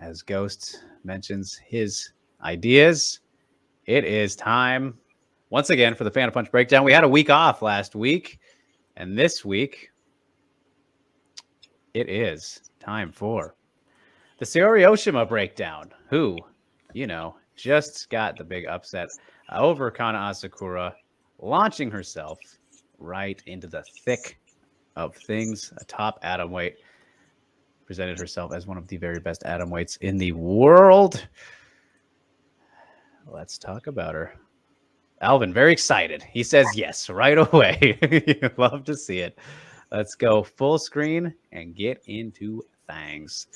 as Ghost mentions his ideas, it is time once again for the Phantom Punch breakdown. We had a week off last week, and this week it is time for the Saori Oshima breakdown, who, just got the big upset over Kana Asakura, launching herself right into the thick of things. A top atomweight, presented herself as one of the very best atomweights in the world. Let's talk about her. Alvin, very excited. He says yes right away. You love to see it. Let's go full screen and get into things.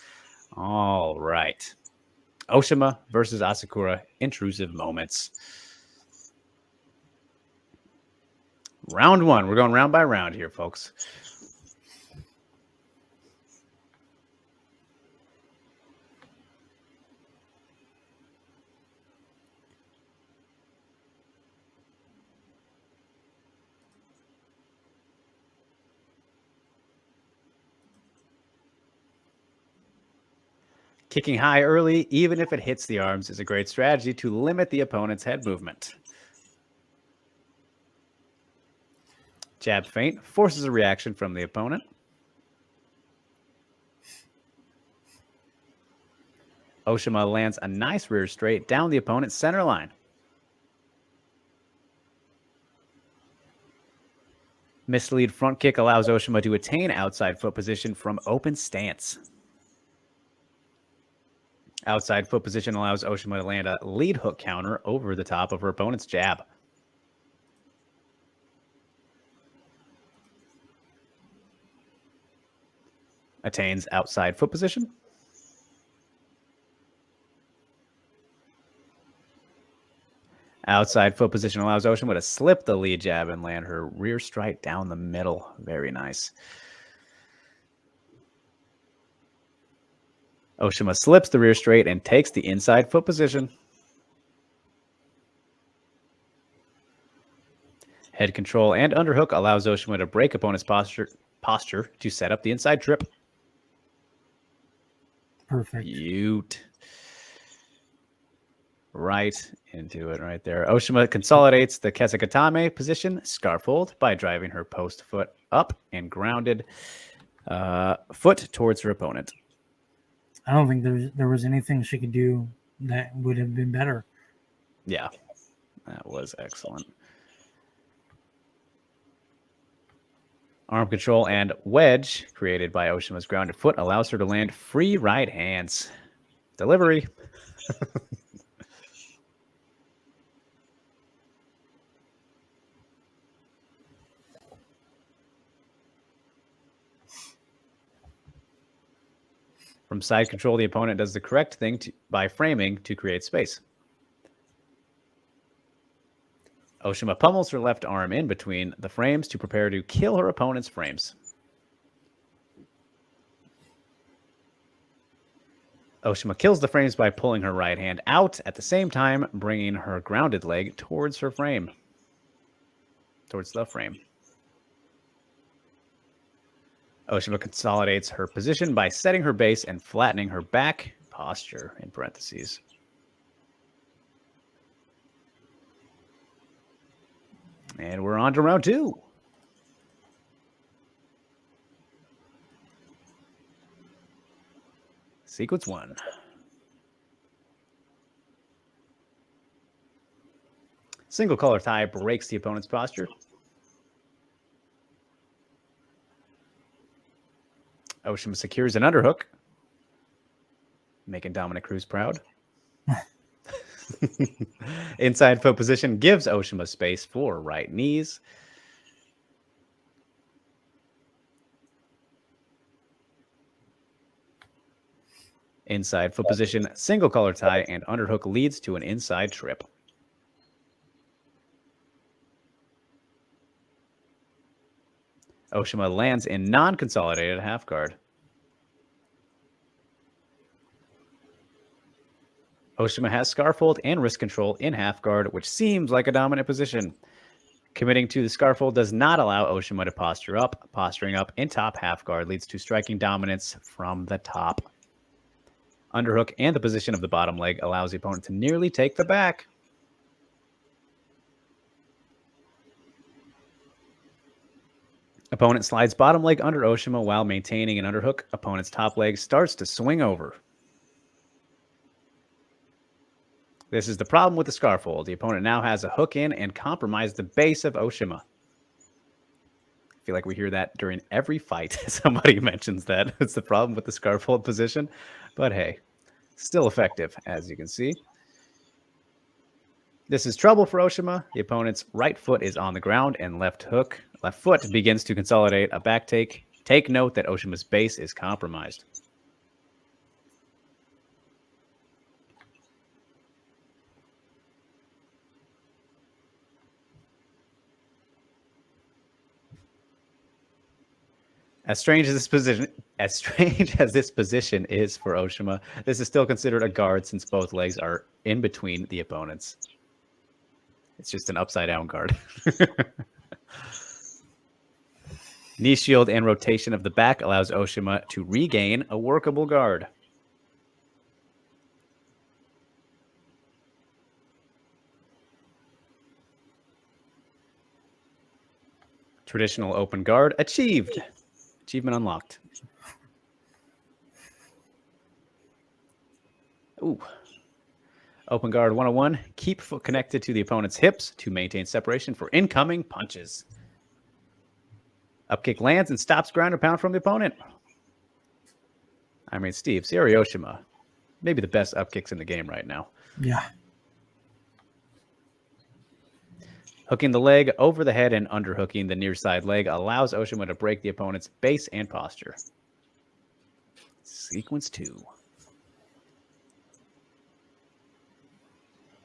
All right. Oshima versus Asakura, intrusive moments. Round one. We're going round by round here, folks. Kicking high early, even if it hits the arms, is a great strategy to limit the opponent's head movement. Jab feint forces a reaction from the opponent. Oshima lands a nice rear straight down the opponent's center line. Mislead front kick allows Oshima to attain outside foot position from open stance. Outside foot position allows Oshima to land a lead hook counter over the top of her opponent's jab. Attains outside foot position. Outside foot position allows Oshima to slip the lead jab and land her rear strike down the middle. Very nice. Oshima slips the rear straight and takes the inside foot position. Head control and underhook allows Oshima to break opponent's posture to set up the inside trip. Perfect. Right into it right there. Oshima consolidates the Kesakatame position, scarf hold, by driving her post foot up and grounded foot towards her opponent. I don't think there was anything she could do that would have been better. Yeah, that was excellent. Arm control and wedge created by Oshima's grounded foot allows her to land free right hands. Delivery. From side control, the opponent does the correct thing by framing to create space. Oshima pummels her left arm in between the frames to prepare to kill her opponent's frames. Oshima kills the frames by pulling her right hand out, at the same time bringing her grounded leg towards her frame. Towards the frame. Oshima consolidates her position by setting her base and flattening her back posture, in parentheses. And we're on to round two. Sequence one. Single collar tie breaks the opponent's posture. Oshima secures an underhook, making Dominic Cruz proud. Inside foot position gives Oshima space for right knees. Inside foot position, single collar tie and underhook leads to an inside trip. Oshima lands in non-consolidated half guard. Oshima has scarf hold and wrist control in half guard, which seems like a dominant position. Committing to the scarf hold does not allow Oshima to posture up. Posturing up in top half guard leads to striking dominance from the top. underhook, and the position of the bottom leg allows the opponent to nearly take the back. Opponent slides bottom leg under Oshima while maintaining an underhook. Opponent's top leg starts to swing over. This is the problem with the scarf hold. The opponent now has a hook in and compromised the base of Oshima. I feel like we hear that during every fight. Somebody mentions that. It's the problem with the scarf hold position. But hey, still effective, as you can see. This is trouble for Oshima. The opponent's right foot is on the ground and left foot begins to consolidate a back take. Take note that Oshima's base is compromised. As strange as this position is for Oshima, this is still considered a guard since both legs are in between the opponents. It's just an upside down guard. Knee shield and rotation of the back allows Oshima to regain a workable guard. Traditional open guard achieved. Achievement unlocked. Ooh. Open guard 101. Keep foot connected to the opponent's hips to maintain separation for incoming punches. Upkick lands and stops ground or pound from the opponent. I mean, Steve, Saori Oshima, maybe the best upkicks in the game right now. Yeah. Hooking the leg over the head and underhooking the near side leg allows Oshima to break the opponent's base and posture. Sequence 2.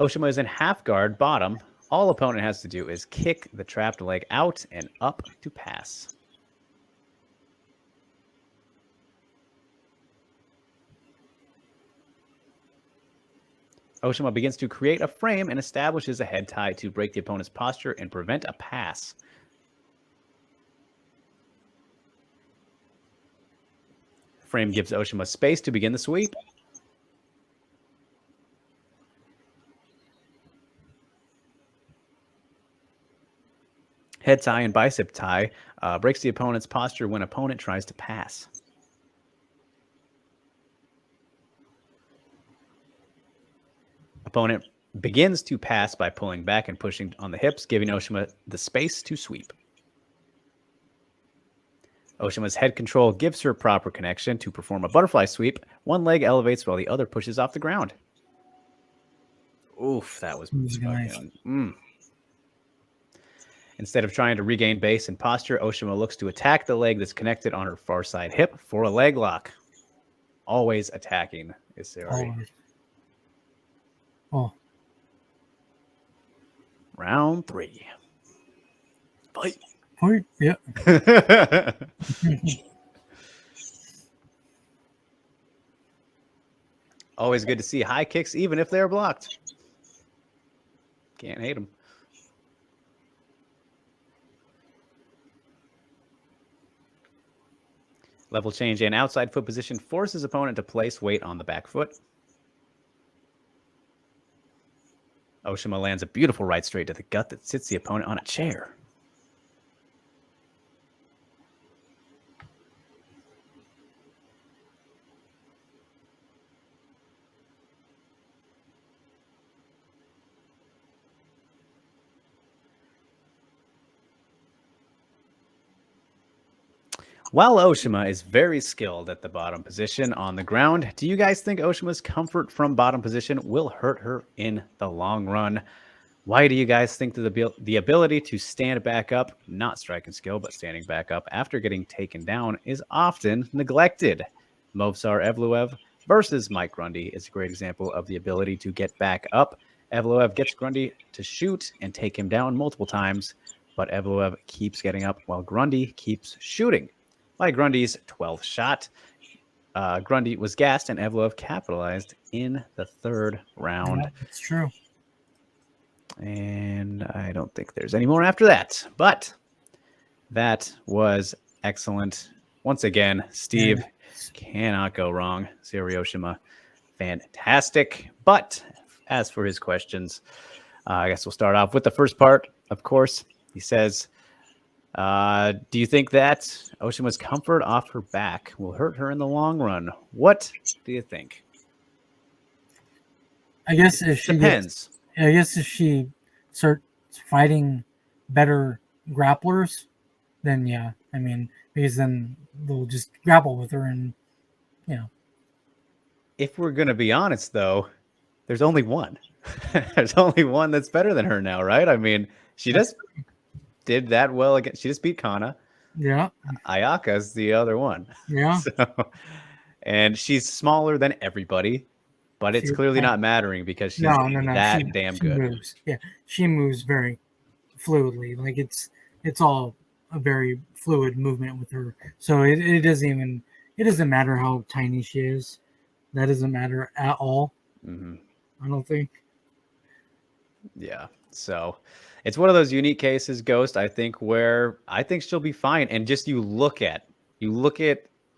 Oshima is in half guard bottom. All opponent has to do is kick the trapped leg out and up to pass. Oshima begins to create a frame and establishes a head tie to break the opponent's posture and prevent a pass. Frame gives Oshima space to begin the sweep. Head tie and bicep tie breaks the opponent's posture when opponent tries to pass. Opponent begins to pass by pulling back and pushing on the hips, giving Oshima the space to sweep. Oshima's head control gives her proper connection to perform a butterfly sweep. One leg elevates while the other pushes off the ground. Oof, that was fucking... Nice. Instead of trying to regain base and posture, Oshima looks to attack the leg that's connected on her far side hip for a leg lock. Always attacking is Saori. Oh. Round 3. Fight. Fight. Yeah. Always good to see high kicks, even if they're blocked. Can't hate them. Level change and outside foot position forces opponent to place weight on the back foot. Oshima lands a beautiful right straight to the gut that sits the opponent on a chair. While Oshima is very skilled at the bottom position on the ground, do you guys think Oshima's comfort from bottom position will hurt her in the long run? Why do you guys think that the ability to stand back up, not striking skill, but standing back up after getting taken down, is often neglected? Movsar Evloev versus Mike Grundy is a great example of the ability to get back up. Evloev gets Grundy to shoot and take him down multiple times, but Evloev keeps getting up while Grundy keeps shooting. By Grundy's 12th shot, Grundy was gassed and Evloev capitalized in the third round. Yeah, that's true. And I don't think there's any more after that. But that was excellent. Once again, Steve cannot go wrong. Saori Oshima fantastic. But as for his questions, I guess we'll start off with the first part, of course. He says, do you think that Oshima's comfort off her back will hurt her in the long run? What do you think? I guess if she Depends. I guess if she starts fighting better grapplers, then yeah. I mean, because then they'll just grapple with her, and you know. If we're going to be honest, though, there's only one. There's only one that's better than her now, right? I mean, she just did that well again. She just beat Kana. Yeah. Ayaka's the other one. Yeah. So, and she's smaller than everybody, but it's clearly not mattering because she's that damn good. Moves. Yeah, she moves very fluidly. Like it's all a very fluid movement with her. So it doesn't matter how tiny she is. That doesn't matter at all. Mm-hmm. I don't think. Yeah. So it's one of those unique cases, Ghost, I think, where I think she'll be fine. And just you look at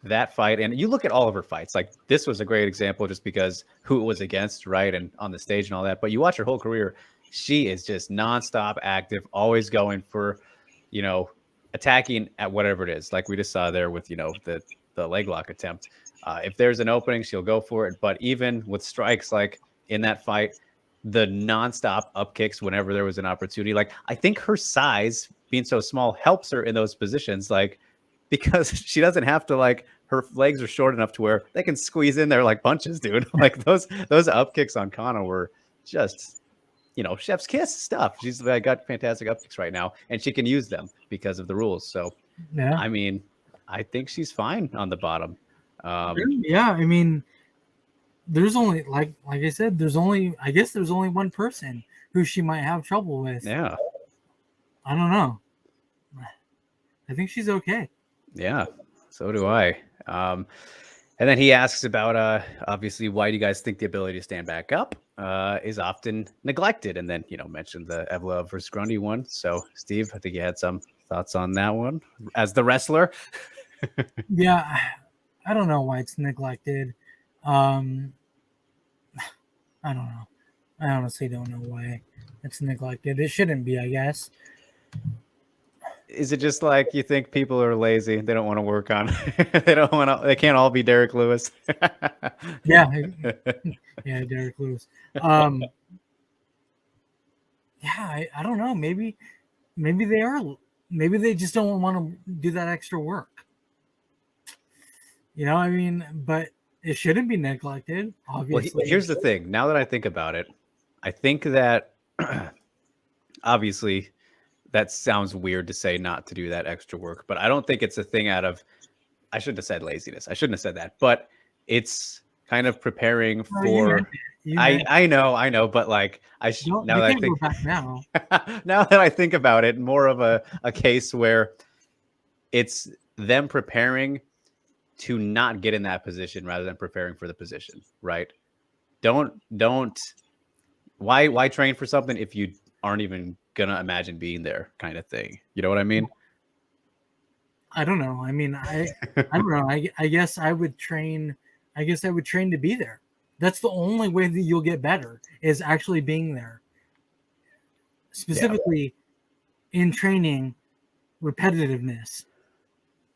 that fight, and you look at all of her fights. Like, this was a great example just because who it was against, right? And on the stage and all that. But you watch her whole career, she is just nonstop active, always going for, attacking at whatever it is. Like we just saw there with, the leg lock attempt. If there's an opening, she'll go for it. But even with strikes, like in that fight, the nonstop up kicks whenever there was an opportunity. Like, I think her size being so small helps her in those positions. Like, because she doesn't have to, like, her legs are short enough to where they can squeeze in there like punches, dude. Like those up kicks on Kana were just, chef's kiss stuff. She's got fantastic up kicks right now, and she can use them because of the rules. So, yeah. I mean, I think she's fine on the bottom. Yeah, I mean, there's only like I said, there's only one person who she might have trouble with. Yeah. I don't know. I think she's okay. Yeah, so do I. And then he asks about obviously, why do you guys think the ability to stand back up is often neglected? And then, mentioned the Evla versus Grundy one. So, Steve, I think you had some thoughts on that one as the wrestler. Yeah, I don't know why it's neglected. I don't know. I honestly don't know why it's neglected. It shouldn't be, I guess. Is it just like you think people are lazy? They don't want to work on they can't all be Derek Lewis. Yeah, Derek Lewis. Yeah, I don't know. Maybe they are. Maybe they just don't want to do that extra work. I mean, but it shouldn't be neglected, obviously. Well, here's the thing. Now that I think about it, I think that obviously that sounds weird to say not to do that extra work, but I don't think it's a thing out of, I shouldn't have said laziness. I shouldn't have said that, but it's kind of preparing for, I know, but like now that I think about it, more of a case where it's them preparing to not get in that position rather than preparing for the position, right? Don't why train for something if you aren't even gonna imagine being there, kind of thing. You know what I mean? I don't know. I mean, I don't know. I guess I would train. I guess I would train to be there. That's the only way that you'll get better, is actually being there. Specifically, in training, repetitiveness.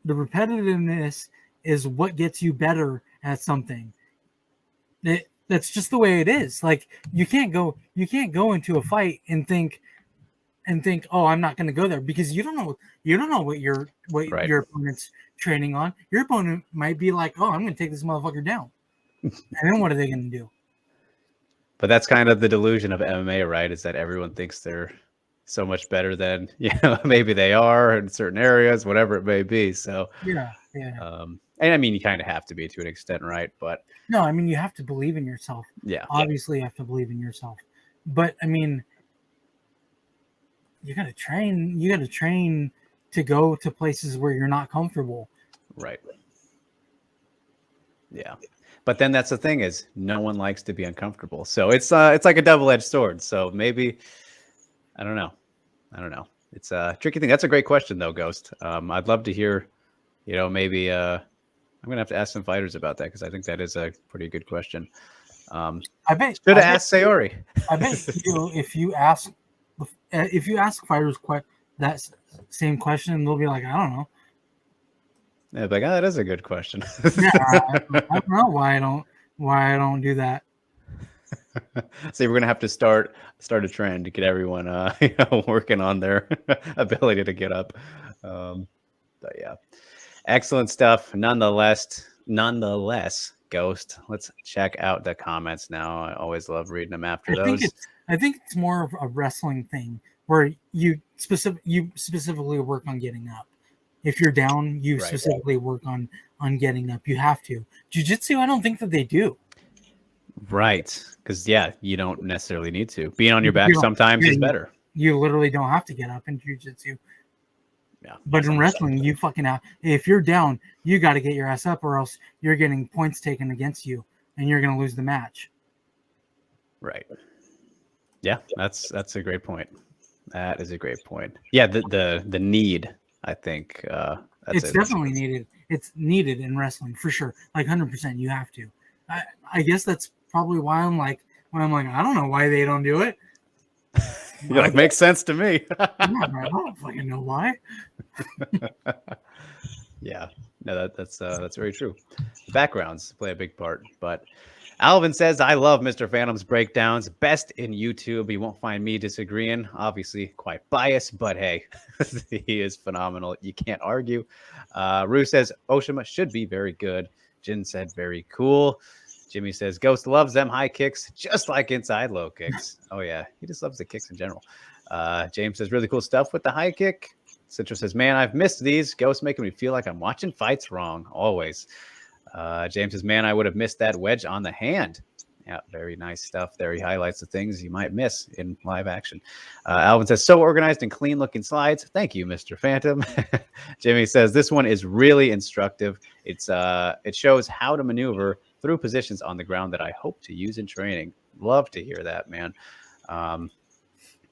The repetitiveness is what gets you better at something. That's just the way it is. Like, you can't go into a fight and think, oh, I'm not going to go there, because you don't know what your opponent's training on. Your opponent might be like, oh, I'm going to take this motherfucker down. And then what are they going to do? But that's kind of the delusion of MMA, right? Is that everyone thinks they're so much better than, maybe they are in certain areas, whatever it may be. So, yeah. And I mean, you kind of have to be to an extent, right? But no, I mean, you have to believe in yourself. Yeah. Obviously, you have to believe in yourself. But I mean, you got to train. You got to train to go to places where you're not comfortable. Right. Yeah. But then that's the thing, is no one likes to be uncomfortable. So it's like a double-edged sword. So maybe, I don't know. It's a tricky thing. That's a great question though, Ghost. I'd love to hear, maybe I'm going to have to ask some fighters about that, because I think that is a pretty good question. I bet Should have asked Saori. I bet you if you ask fighters that same question, they'll be like, I don't know. Yeah, like, that is a good question. Yeah, I don't know why I don't do that. See, we're gonna have to start a trend to get everyone working on their ability to get up. But yeah, excellent stuff. Nonetheless, Ghost. Let's check out the comments now. I always love reading them after those. I think it's more of a wrestling thing where you specifically work on getting up. If you're down, you specifically work on getting up. You have to. Jiu-jitsu, I don't think that they do. Right, because you don't necessarily need to. Being on your back sometimes is better. You literally don't have to get up in jiu-jitsu. Yeah, but in wrestling, you fucking have. If you're down, you got to get your ass up, or else you're getting points taken against you, and you're gonna lose the match. Right. Yeah, that's a great point. That is a great point. Yeah, the need, I think, it's definitely needed. It's needed in wrestling for sure. Like 100%, you have to. I guess that's probably why I'm like, I don't know why they don't do it. It makes sense to me. I don't fucking know why. Yeah, no, that's very true. Backgrounds play a big part, but Alvin says, I love Mr. Phantom's breakdowns. Best in YouTube. You won't find me disagreeing. Obviously, quite biased, but hey, he is phenomenal. You can't argue. Rue says, Oshima should be very good. Jin said, very cool. Jimmy says, Ghost loves them high kicks, just like inside low kicks. Oh, yeah. He just loves the kicks in general. James says, really cool stuff with the high kick. Citra says, man, I've missed these. Ghost making me feel like I'm watching fights wrong. Always. James says, man, I would have missed that wedge on the hand. Yeah, very nice stuff there. He highlights the things you might miss in live action. Alvin says, so organized and clean looking slides. Thank you, Mr. Phantom. Jimmy says, this one is really instructive. It shows how to maneuver through positions on the ground that I hope to use in training. Love to hear that, man.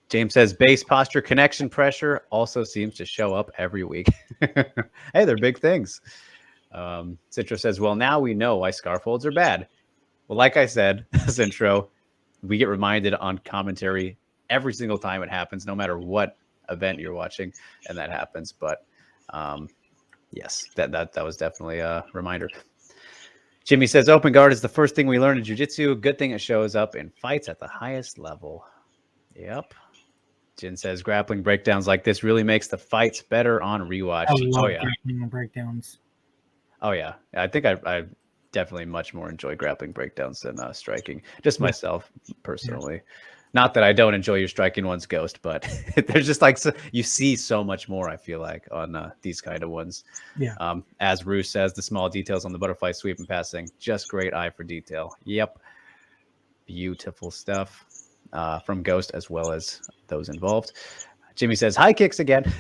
James says, base posture connection pressure also seems to show up every week. Hey, they're big things. Citra says, well, now we know why scarf holds are bad. Well, like I said, this intro, we get reminded on commentary every single time it happens, no matter what event you're watching, and that happens. But yes, that was definitely a reminder. Jimmy says, open guard is the first thing we learn in jiu-jitsu. Good thing it shows up in fights at the highest level. Yep. Jin says, grappling breakdowns like this really makes the fights better on rewatch. I love grappling breakdowns. Oh, yeah. I think I definitely much more enjoy grappling breakdowns than striking. Just myself, personally. Yeah. Not that I don't enjoy your striking ones, Ghost, but there's just like, you see so much more, I feel like, on these kind of ones. Yeah. As Rue says, the small details on the butterfly sweep and passing, just great eye for detail. Yep. Beautiful stuff from Ghost as well as those involved. Jimmy says, high kicks again.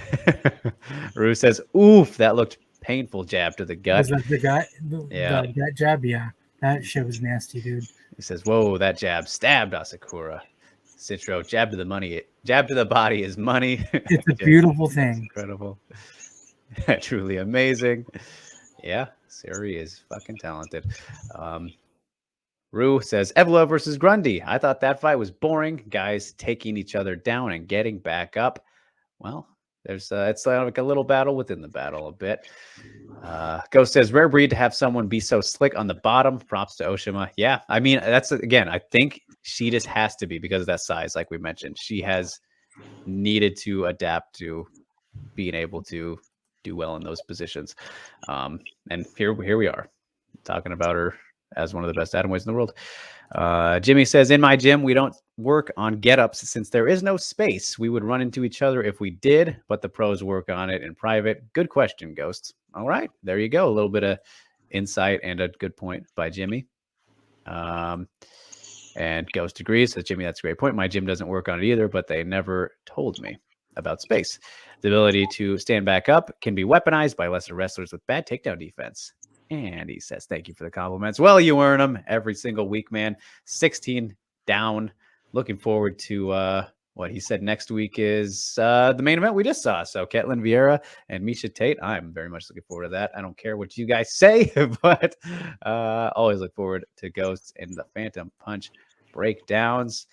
Rue says, oof, that looked painful jab to the gut. Was that the guy? That jab, yeah. That shit was nasty, dude. He says, whoa, that jab stabbed Asakura. Citro, jab to the body is money. It's a beautiful thing. Incredible. Truly amazing. Yeah, Saori is fucking talented. Rue says, Evloev versus Grundy. I thought that fight was boring. Guys taking each other down and getting back up. Well, there's it's like a little battle within the battle a bit. Ghost says, rare breed to have someone be so slick on the bottom. Props to Oshima. Yeah, I mean, that's, again, I think she just has to be because of that size, like we mentioned. She has needed to adapt to being able to do well in those positions. And here we are talking about her as one of the best atomweights in the world. Jimmy says, in my gym, we don't work on get-ups since there is no space. We would run into each other if we did, but the pros work on it in private. Good question, Ghosts. All right, there you go. A little bit of insight and a good point by Jimmy. And Ghost agrees. Says, Jimmy, that's a great point. My gym doesn't work on it either, but they never told me about space. The ability to stand back up can be weaponized by lesser wrestlers with bad takedown defense. And he says, thank you for the compliments. Well, you earn them every single week, man. 16 down. Looking forward to what he said next week is the main event we just saw. So Ketlin Vieira and Misha Tate. I'm very much looking forward to that. I don't care what you guys say, but always look forward to Ghosts and the Phantom Punch breakdowns.